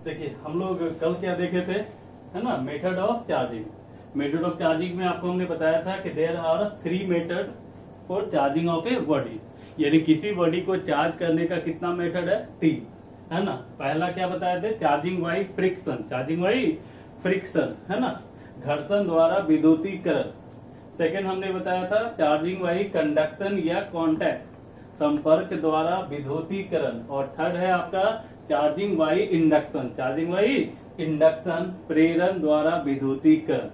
देखिए हम लोग कल क्या देखे थे, है ना, method of charging. Method of charging में आपको हमने बताया था कि there are 3 method for charging of a body, यानी किसी बॉडी को चार्ज करने का कितना मेथड है, 3, है ना। पहला क्या बताए थे, charging by friction, charging by friction, है ना, घर्षण द्वारा विद्युतीकरण। सेकेंड हमने बताया था चार्जिंग बाई कंडक्शन या कॉन्टैक्ट, संपर्क द्वारा विद्युतीकरण। और थर्ड है आपका charging by induction, charging by induction, प्रेरण द्वारा विद्युतीकरण।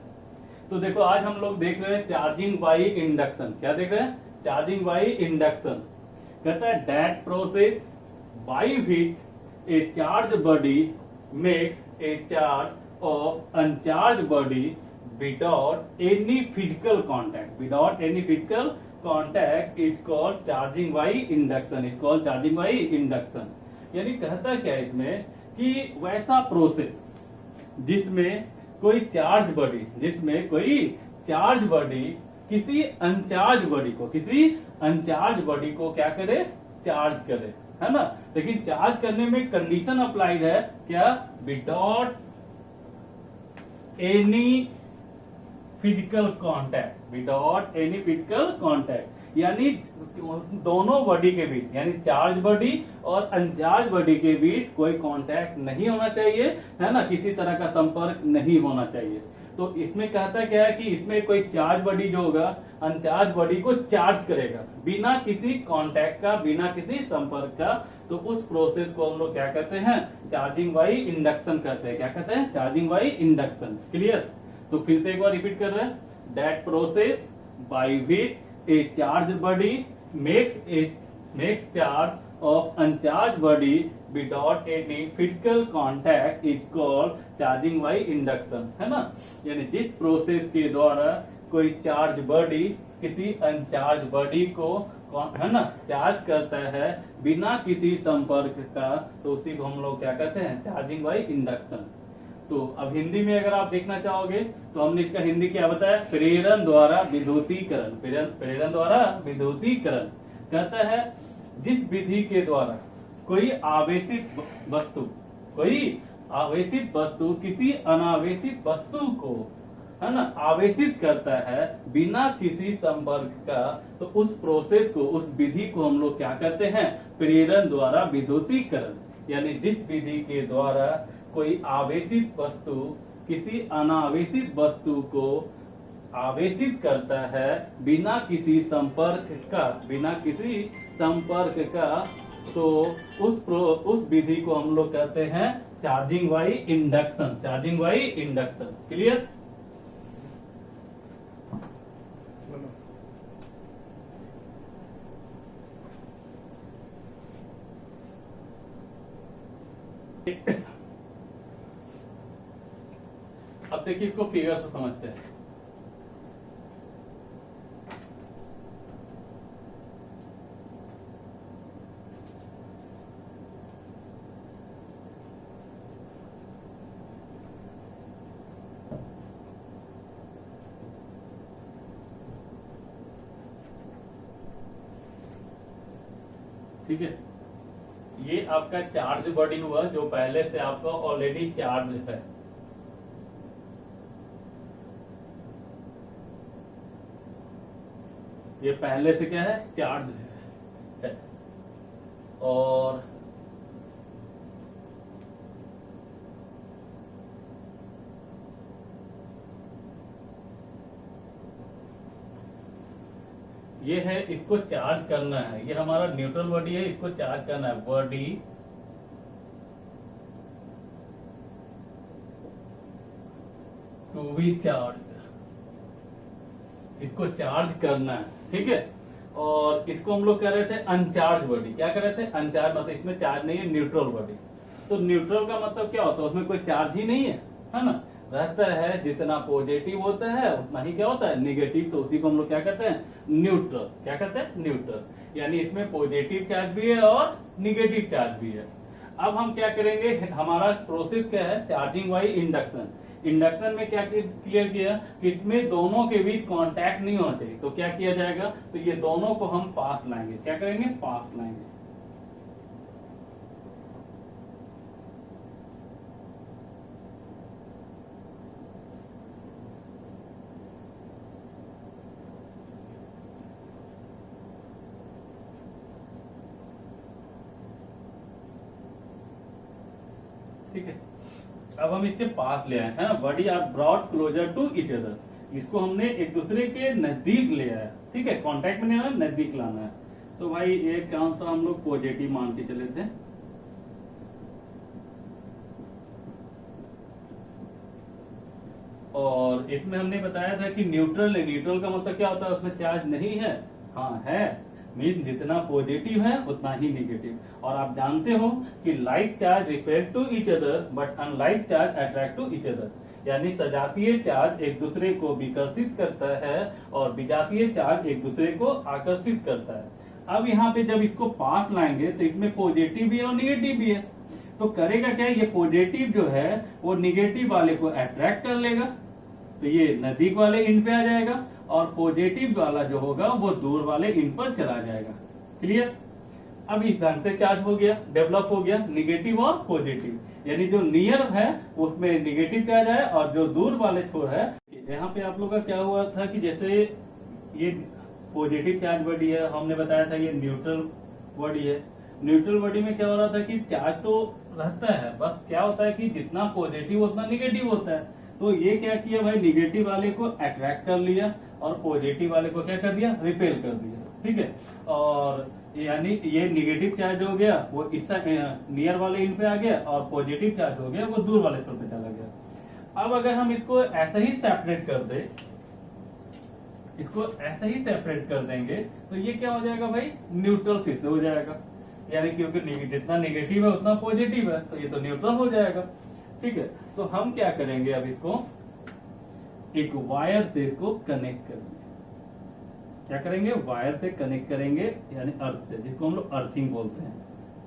तो देखो आज हम लोग देख रहे हैं चार्जिंग बाई इंडक्शन। क्या देख रहे हैं, चार्जिंग बाई इंडक्शन। कहता है that process by which A charge body makes a charge of uncharged body without any physical contact, without any physical contact is called charging by induction, is called charging by induction. यानी कहता क्या है इसमें कि वैसा process जिसमें कोई charge body, जिसमें कोई चार्ज बॉडी किसी अनचार्ज बॉडी को, किसी अनचार्ज बॉडी को क्या करे, चार्ज करे, है ना। लेकिन चार्ज करने में कंडीशन अप्लाइड है, क्या, without any physical contact, without any physical contact, यानी दोनों बॉडी के बीच, यानी चार्ज बॉडी और अनचार्ज बॉडी के बीच कोई कांटेक्ट नहीं होना चाहिए, है ना, किसी तरह का संपर्क नहीं होना चाहिए। तो इसमें कहता क्या है कि इसमें कोई चार्ज बॉडी जो होगा अनचार्ज बॉडी को चार्ज करेगा बिना किसी कांटेक्ट का, बिना किसी संपर्क का। तो उस प्रोसेस को हम लोग क्या कहते हैं, चार्जिंग बाई इंडक्शन कहते हैं। क्या कहते हैं, चार्जिंग बाई इंडक्शन। क्लियर। तो फिर से एक बार रिपीट कर रहे हैं, that process by which A charge body makes charge of uncharged body without any physical contact is called charging by induction, है ना। यानी जिस प्रोसेस के द्वारा कोई चार्ज बॉडी किसी अनचार्ज बॉडी को, है ना, चार्ज करता है बिना किसी संपर्क का, तो उसी को हम लोग क्या कहते हैं, चार्जिंग बाई इंडक्शन। तो अब हिंदी में अगर आप देखना चाहोगे तो हमने इसका हिंदी क्या बताया, प्रेरण द्वारा विद्युतीकरण, प्रेरण द्वारा विद्युतीकरण। कहता है जिस विधि के द्वारा कोई आवेशित वस्तु, कोई आवेशित वस्तु किसी अनावेशित वस्तु को, है ना, आवेशित करता है बिना किसी संपर्क का, तो उस प्रोसेस को, उस विधि को हम लोग क्या कहते हैं, प्रेरण द्वारा विद्युतीकरण। यानी जिस विधि के द्वारा कोई आवेशित वस्तु किसी अनावेशित वस्तु को आवेशित करता है बिना किसी संपर्क का, बिना किसी संपर्क का, तो उस विधि को हम लोग कहते हैं charging by induction, charging by induction. Clear. अब देखिए इसको फिगर से समझते हैं। ठीक है, ये आपका चार्ज बॉडी हुआ जो पहले से आपका ऑलरेडी चार्ज है। ये पहले से क्या है, चार्ज है। और ये है, इसको चार्ज करना है, ये हमारा न्यूट्रल बॉडी है, इसको चार्ज करना है, बॉडी टू बी चार्ज, इसको चार्ज करना है, ठीक है। और इसको हम लोग कह रहे थे अनचार्ज बॉडी। क्या कह रहे थे, अनचार्ज, मतलब इसमें चार्ज नहीं है, न्यूट्रल बॉडी। तो न्यूट्रल का मतलब क्या होता है, उसमें कोई चार्ज ही नहीं है ना, रहता है। जितना पॉजिटिव होता है उतना ही क्या होता है, निगेटिव। तो उसी को हम लोग क्या कहते हैं, न्यूट्रल। क्या कहते हैं, न्यूट्रल। यानी इसमें पॉजिटिव चार्ज भी है और निगेटिव चार्ज भी है। अब हम क्या करेंगे, हमारा प्रोसेस क्या है, चार्जिंग बाई इंडक्शन। इंडक्शन में क्या क्लियर किया कि इसमें दोनों के बीच कांटेक्ट नहीं होना चाहिए। तो क्या किया जाएगा, तो ये दोनों को हम पास लाएंगे। क्या करेंगे, पास लाएंगे। ठीक है। अब हम इसके पास ले आए हैं, body are brought closer to each other, इसको हमने एक दूसरे के नजदीक ले आया, ठीक है, कांटेक्ट में नहीं आना, नजदीक लाना है। तो भाई एक आंसर हम लोग पॉजिटिव मान के चले थे, और इसमें हमने बताया था कि न्यूट्रल है, न्यूट्रल का मतलब क्या होता है, उसमें चार्ज नहीं है, हाँ है, मीन जितना पॉजिटिव है उतना ही निगेटिव। और आप जानते हो कि like charge repel to each other but unlike charge attract to each other, यानी सजातीय चार्ज एक दूसरे को विकर्षित करता है और विजातीय चार्ज एक दूसरे को आकर्षित करता है। अब यहाँ पे जब इसको पास लाएंगे तो इसमें पॉजिटिव भी है और निगेटिव भी है, तो करेगा क्या, ये पॉजिटिव जो है वो निगेटिव वाले को अट्रैक्ट कर लेगा, तो ये नजदीक वाले इंड पे आ जाएगा, और पॉजिटिव वाला जो होगा वो दूर वाले इंड पर चला जाएगा। क्लियर। अब इस ढंग से चार्ज हो गया, डेवलप हो गया निगेटिव और पॉजिटिव, यानी जो नियर है उसमें निगेटिव चार्ज है और जो दूर वाले छोर है, यहाँ पे आप लोग का क्या हुआ था कि जैसे ये पॉजिटिव चार्ज बॉडी है, हमने बताया था ये न्यूट्रल बॉडी है। न्यूट्रल बॉडी में क्या हो रहा था कि चार्ज तो रहता है, बस क्या होता है कि जितना पॉजिटिव उतना निगेटिव होता है। तो ये क्या किया भाई, निगेटिव वाले को अट्रैक्ट कर लिया और पॉजिटिव वाले को क्या कर दिया, रिपेल कर दिया, ठीक है। और यानी ये निगेटिव चार्ज हो गया वो इस नियर वाले इन पे आ गया, और पॉजिटिव चार्ज हो गया वो दूर वाले छोर पे चला गया। अब अगर हम इसको ऐसा ही सेपरेट कर दे, इसको ऐसा ही सेपरेट कर देंगे तो ये क्या हो जाएगा भाई, न्यूट्रल फिर से हो जाएगा, यानी क्योंकि जितना निगेटिव है उतना पॉजिटिव है, तो ये तो न्यूट्रल हो जाएगा, ठीक है। तो हम क्या करेंगे, अब इसको एक वायर से इसको कनेक्ट करेंगे, क्या करेंगे, वायर से कनेक्ट करेंगे, यानी अर्थ से, जिसको हम लोग अर्थिंग बोलते हैं,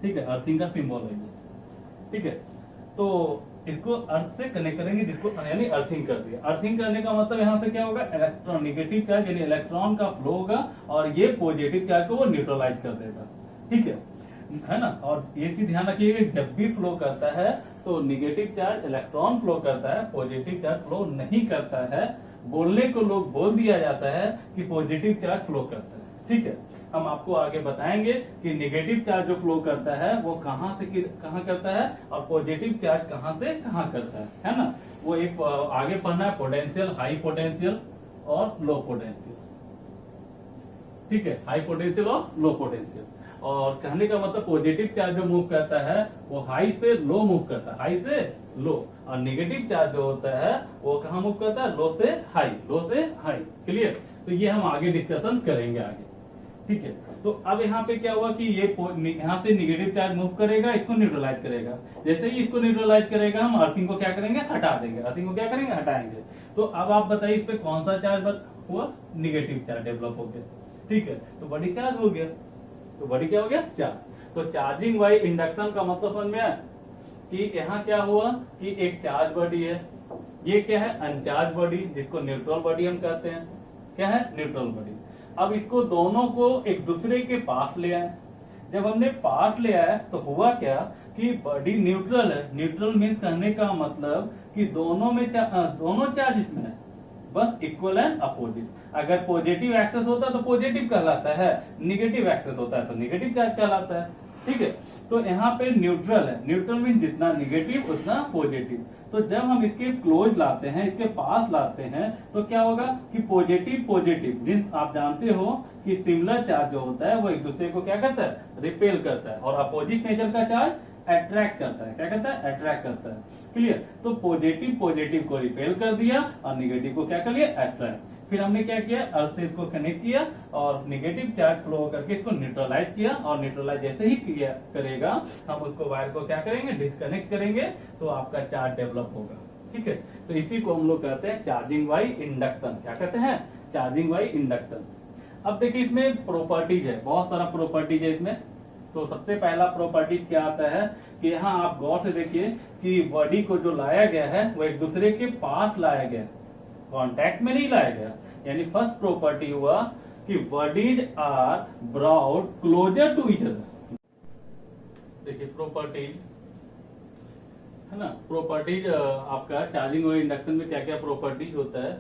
ठीक है, अर्थिंग का सिंबल है ये, ठीक है। तो इसको अर्थ से कनेक्ट करेंगे, जिसको यानी अर्थिंग कर दिया। अर्थिंग करने का मतलब यहाँ से क्या होगा, इलेक्ट्रॉन निगेटिव चार्ज यानी इलेक्ट्रॉन का फ्लो होगा और ये पॉजिटिव चार्ज को वो न्यूट्रलाइज कर देगा, ठीक है ना। और ये चीज ध्यान रखिएगा, जब भी फ्लो करता है तो निगेटिव चार्ज इलेक्ट्रॉन फ्लो करता है, पॉजिटिव चार्ज फ्लो नहीं करता है। बोलने को लोग बोल दिया जाता है कि पॉजिटिव चार्ज फ्लो करता है, ठीक है। हम आपको आगे बताएंगे कि निगेटिव चार्ज जो फ्लो करता है वो कहां से कहां करता है और पॉजिटिव चार्ज कहां से कहां करता है ना। वो एक आगे पढ़ना है, पोटेंशियल, हाई पोटेंशियल और लो पोटेंशियल, ठीक है, हाई पोटेंशियल और लो पोटेंशियल। और कहने का मतलब पॉजिटिव चार्ज जो मूव करता है वो हाई से लो मूव करता है, हाई से लो, और नेगेटिव चार्ज जो होता है वो कहाँ मूव करता है, लो से हाई, लो से हाई। क्लियर। तो ये हम आगे डिस्कशन करेंगे आगे, ठीक है। तो अब यहाँ पे क्या हुआ कि ये यहाँ से निगेटिव चार्ज मूव करेगा, इसको न्यूट्रलाइज करेगा। जैसे ही इसको न्यूट्रलाइज करेगा हम अर्थिंग को क्या करेंगे, हटा देंगे, अर्थिंग को क्या करेंगे, हटाएंगे। तो अब आप बताइए इस पे कौन सा चार्ज हुआ, निगेटिव चार्ज डेवलप हो गया, ठीक है। तो बड़ी चार्ज हो गया, तो बड़ी क्या हो गया, चार्ज। तो चार्जिंग बाई इंडक्शन का मतलब समझ में आया कि यहाँ क्या हुआ कि एक चार्ज बॉडी है, ये क्या है, अनचार्ज बॉडी, जिसको न्यूट्रल बॉडी हम कहते हैं। क्या है, न्यूट्रल बॉडी। अब इसको दोनों को एक दूसरे के पास ले आए। जब हमने पास ले आया तो हुआ क्या कि बॉडी न्यूट्रल है। न्यूट्रल मीन्स कहने का मतलब कि दोनों में दोनों चार्ज इसमें है, बस इक्वल एंड अपोजिट। अगर पॉजिटिव एक्सेस होता है तो पॉजिटिव कहलाता है, निगेटिव एक्सेस होता है तो निगेटिव चार्ज कहलाता है, ठीक है। तो यहाँ पे न्यूट्रल है, न्यूट्रल मीन जितना निगेटिव उतना पॉजिटिव। तो जब हम इसके क्लोज लाते हैं, इसके पास लाते हैं, तो क्या होगा कि पॉजिटिव पॉजिटिव मीन्स आप जानते हो कि सिमिलर चार्ज जो होता है वो एक दूसरे को क्या करता है, रिपेल करता है, और अपोजिट नेचर का चार्ज अट्रैक्ट करता है। क्या करता है, अट्रैक्ट करता है। क्लियर। तो पॉजिटिव पॉजिटिव को रिपेल कर दिया और निगेटिव को क्या कर लिया, अट्रैक्ट। फिर हमने क्या किया, अर्थ से इसको कनेक्ट किया और निगेटिव चार्ज फ्लो करके इसको न्यूट्रलाइज किया, और न्यूट्रलाइज जैसे ही किया करेगा हम उसको वायर को क्या करेंगे, डिस्कनेक्ट करेंगे, तो आपका चार्ज डेवलप होगा, ठीक है। तो इसी को हम लोग कहते हैं चार्जिंग बाई इंडक्शन। क्या कहते हैं, चार्जिंग बाई इंडक्शन। अब देखिए इसमें प्रॉपर्टीज है, बहुत सारा प्रॉपर्टीज है इसमें। तो सबसे पहला प्रॉपर्टीज क्या आता है कि यहाँ आप गौर से देखिए कि बॉडी को जो लाया गया है वो एक दूसरे के पास लाया गया, कांटेक्ट में नहीं लाया गया। यानी फर्स्ट प्रॉपर्टी हुआ कि bodies are brought closer to each other. देखिए प्रॉपर्टीज है ना, प्रॉपर्टीज आपका चार्जिंग और इंडक्शन में क्या क्या प्रॉपर्टीज होता है।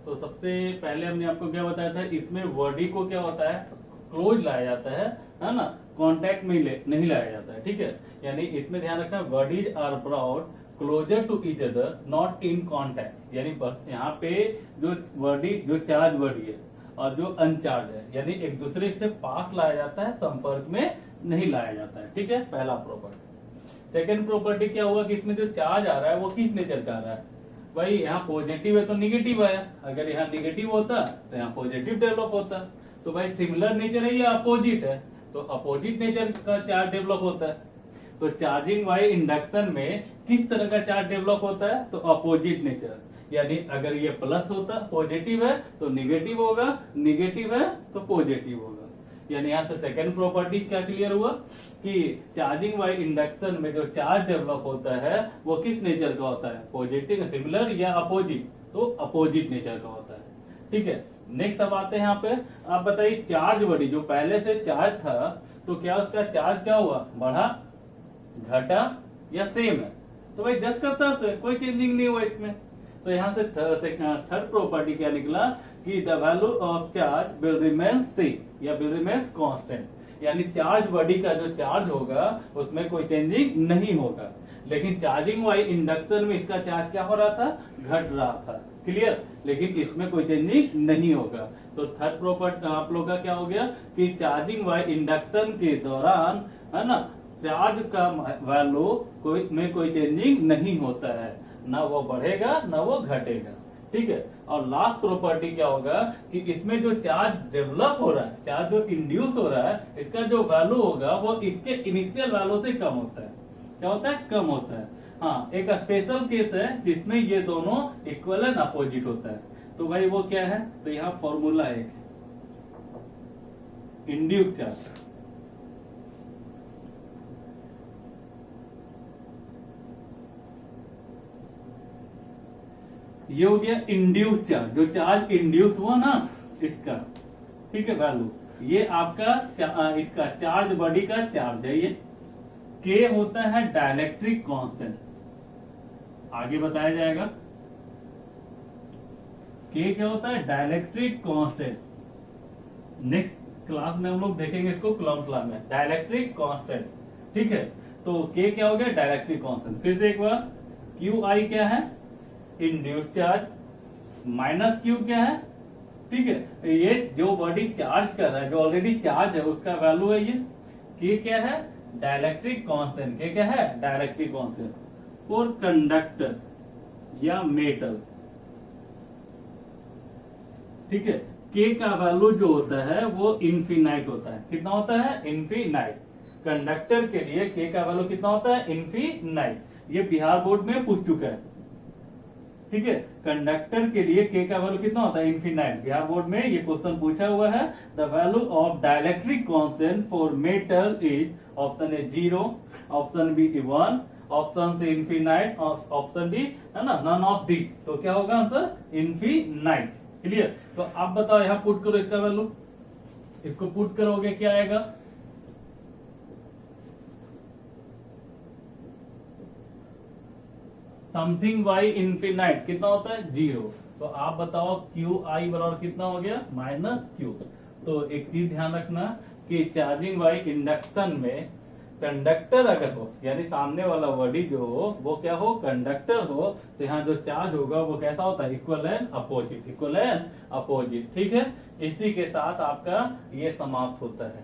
तो सबसे पहले हमने आपको क्या बताया था, इसमें बॉडी को क्या होता है, क्लोज लाया जाता है ना, कांटेक्ट में नहीं लाया जाता है, ठीक है। यानी इसमें ध्यान रखना, bodies are brought closer to each other not in contact, यानी यहाँ पे जो बॉडी, जो चार्ज बॉडी है और जो अनचार्ज है, यानी एक दूसरे से पास लाया जाता है, संपर्क में नहीं लाया जाता है, ठीक है। पहला प्रॉपर्टी। सेकेंड प्रॉपर्टी क्या हुआ कि इसमें जो चार्ज आ रहा है वो किस नेचर का आ रहा है, भाई यहाँ पॉजिटिव है तो निगेटिव आया, अगर यहाँ निगेटिव होता तो यहाँ पॉजिटिव डेवलप होता। तो भाई सिमिलर नेचर है या अपोजिट है, तो अपोजिट नेचर का चार्ज डेवलप होता है। तो चार्जिंग वाई इंडक्शन में किस तरह का चार्ज डेवलप होता है, तो अपोजिट नेचर, यानी अगर ये प्लस होता, पॉजिटिव है तो निगेटिव होगा, निगेटिव है तो पॉजिटिव होगा। यानी यहाँ से सेकेंड प्रॉपर्टी क्या क्लियर हुआ कि चार्जिंग वाई इंडक्शन में जो चार्ज डेवलप होता है वो किस नेचर का होता है, पॉजिटिव, सिमिलर या अपोजिट, तो अपोजिट नेचर का होता है, ठीक है। नेक्स्ट अब आते हैं यहाँ पे, आप बताइए चार्ज बॉडी जो पहले से चार्ज था, तो क्या उसका चार्ज क्या हुआ, बढ़ा, घटा या सेम है, तो भाई जस्ट करता है, कोई चेंजिंग नहीं हुआ इसमें। तो यहाँ से थर्ड प्रॉपर्टी क्या निकला कि the value of charge will remain same या विल रिमेन कांस्टेंट, यानी चार्ज बॉडी का जो चार्ज होगा उसमें कोई चेंजिंग नहीं होगा। लेकिन चार्जिंग वाई इंडक्शन में इसका चार्ज क्या हो रहा था, घट रहा था, क्लियर। लेकिन इसमें कोई चेंजिंग नहीं होगा। तो थर्ड प्रॉपर्टी आप लोग का क्या हो गया कि चार्जिंग वाई इंडक्शन के दौरान, है ना, चार्ज का वैल्यू में कोई चेंजिंग नहीं होता है, ना वो बढ़ेगा ना वो घटेगा, ठीक है। और लास्ट प्रॉपर्टी क्या होगा कि इसमें जो चार्ज डेवलप हो रहा है, चार्ज जो इंड्यूस हो रहा है, इसका जो वैल्यू होगा वो इसके इनिशियल वैल्यू से कम होता है। क्या होता है, कम होता है। हाँ, एक स्पेशल केस है जिसमें ये दोनों इक्वल एंड अपोजिट होता है। तो भाई वो क्या है, तो यहाँ फॉर्मूला एक इंड्यूस चार्ज, ये हो गया इंड्यूस चार्ज, जो चार्ज इंड्यूस हुआ ना इसका, ठीक है, वैल्यू, ये आपका इसका चार्ज बॉडी का चार्ज है। ये के होता है डाइलेक्ट्रिक कांस्टेंट, आगे बताया जाएगा। के क्या होता है, डाइलेक्ट्रिक कांस्टेंट। नेक्स्ट क्लास में हम लोग देखेंगे इसको, कूलम्ब लॉ में, डाइलेक्ट्रिक कांस्टेंट, ठीक है। तो के क्या हो गया, डाइलेक्ट्रिक कांस्टेंट। फिर से एक बार, क्यू आई क्या है, इंड्यूस चार्ज, माइनस क्यू क्या है, ठीक है, ये जो बॉडी चार्ज कर रहा है, जो ऑलरेडी चार्ज है उसका वैल्यू है ये। के क्या है, डाइलेक्ट्रिक कांस्टेंट, के क्या है, डाइलेक्ट्रिक कांस्टेंट फॉर कंडक्टर या मेटल, ठीक है। के का वैल्यू जो होता है वो इनफिनाइट होता है, कितना होता है, इनफिनाइट। कंडक्टर के लिए के का वैल्यू कितना होता है, इनफिनाइट। ये बिहार बोर्ड में पूछ चुका है, ठीक है। कंडक्टर के लिए के का वैल्यू कितना होता है, इनफिनाइट। बिहार बोर्ड में ये क्वेश्चन पूछा हुआ है। The value of dielectric constant for metal is, option A 0, option B 1, option C infinite, option D है ना नन ऑफ दी। तो क्या होगा आंसर, इनफिनाइट, क्लियर। तो आप बताओ, यहाँ पुट करो इसका वैल्यू, इसको पुट करोगे क्या आएगा, समथिंग वाई इनफिनाइट कितना होता है, 0। तो आप बताओ क्यू आई बराबर कितना हो गया, माइनस क्यू। तो एक चीज ध्यान रखना कि चार्जिंग वाई इंडक्शन में कंडक्टर अगर हो, यानी सामने वाला बॉडी जो हो वो क्या हो, कंडक्टर हो, तो यहाँ जो चार्ज होगा वो कैसा होता है, equal and opposite, equal and opposite, ठीक है। इसी के साथ आपका ये समाप्त होता है।